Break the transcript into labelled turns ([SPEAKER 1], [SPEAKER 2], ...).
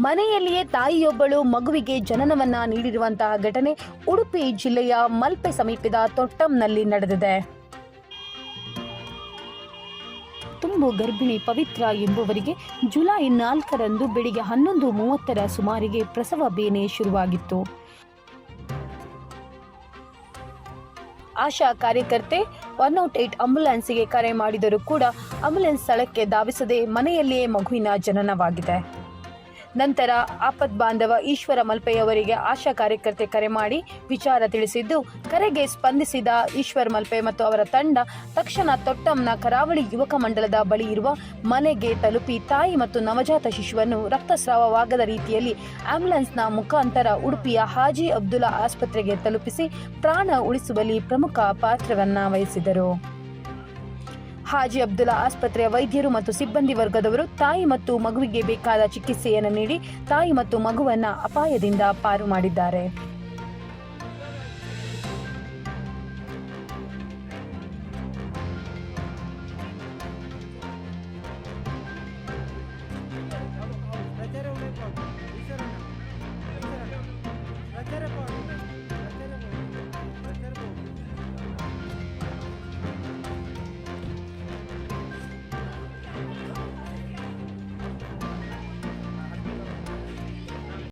[SPEAKER 1] ಮನೆಯಲ್ಲಿಯೇ ತಾಯಿಯೊಬ್ಬಳು ಮಗುವಿಗೆ ಜನನವನ್ನ ನೀಡಿರುವಂತಹ ಘಟನೆ ಉಡುಪಿ ಜಿಲ್ಲೆಯ ಮಲ್ಪೆ ಸಮೀಪದ ತೊಟ್ಟಂನಲ್ಲಿ ನಡೆದಿದೆ. ತುಂಬು ಗರ್ಭಿಣಿ ಪವಿತ್ರ ಎಂಬುವರಿಗೆ ಜುಲೈ 4ರಂದು ಬೆಳಿಗ್ಗೆ 11:30 ಸುಮಾರಿಗೆ ಪ್ರಸವ ಬೇನೆ ಶುರುವಾಗಿತ್ತು. ಆಶಾ ಕಾರ್ಯಕರ್ತೆ 108 ಆಂಬ್ಯುಲೆನ್ಸ್ಗೆ ಕರೆ ಮಾಡಿದರೂ ಕೂಡ ಆಂಬ್ಯುಲೆನ್ಸ್ ಸ್ಥಳಕ್ಕೆ ಧಾವಿಸದೆ ಮನೆಯಲ್ಲಿಯೇ ಮಗುವಿನ ಜನನವಾಗಿದೆ. ನಂತರ ಆಪದ್ಬಾಂಧವ ಈಶ್ವರ ಮಲ್ಪೆಯವರಿಗೆ ಆಶಾ ಕಾರ್ಯಕರ್ತೆ ಕರೆ ಮಾಡಿ ವಿಚಾರ ತಿಳಿಸಿದ್ದು, ಕರೆಗೆ ಸ್ಪಂದಿಸಿದ ಈಶ್ವರ್ ಮಲ್ಪೆ ಮತ್ತು ಅವರ ತಂಡ ತಕ್ಷಣ ತೊಟ್ಟಂನ ಕರಾವಳಿ ಯುವಕ ಮಂಡಲದ ಬಳಿ ಇರುವ ಮನೆಗೆ ತಲುಪಿ ತಾಯಿ ಮತ್ತು ನವಜಾತ ಶಿಶುವನ್ನು ರಕ್ತಸ್ರಾವವಾಗದ ರೀತಿಯಲ್ಲಿ ಆಂಬ್ಯುಲೆನ್ಸ್ನ ಮುಖಾಂತರ ಉಡುಪಿಯ ಹಾಜಿ ಅಬ್ದುಲ್ಲಾ ಆಸ್ಪತ್ರೆಗೆ ತಲುಪಿಸಿ ಪ್ರಾಣ ಉಳಿಸುವಲ್ಲಿ ಪ್ರಮುಖ ಪಾತ್ರವನ್ನು ವಹಿಸಿದರು. ಹಾಜಿ ಅಬ್ದುಲ್ಲಾ ಆಸ್ಪತ್ರೆಯ ವೈದ್ಯರು ಮತ್ತು ಸಿಬ್ಬಂದಿ ವರ್ಗದವರು ತಾಯಿ ಮತ್ತು ಮಗುವಿಗೆ ಬೇಕಾದ ಚಿಕಿತ್ಸೆಯನ್ನು ನೀಡಿ ತಾಯಿ ಮತ್ತು ಮಗುವನ್ನು ಅಪಾಯದಿಂದ ಪಾರು ಮಾಡಿದ್ದಾರೆ.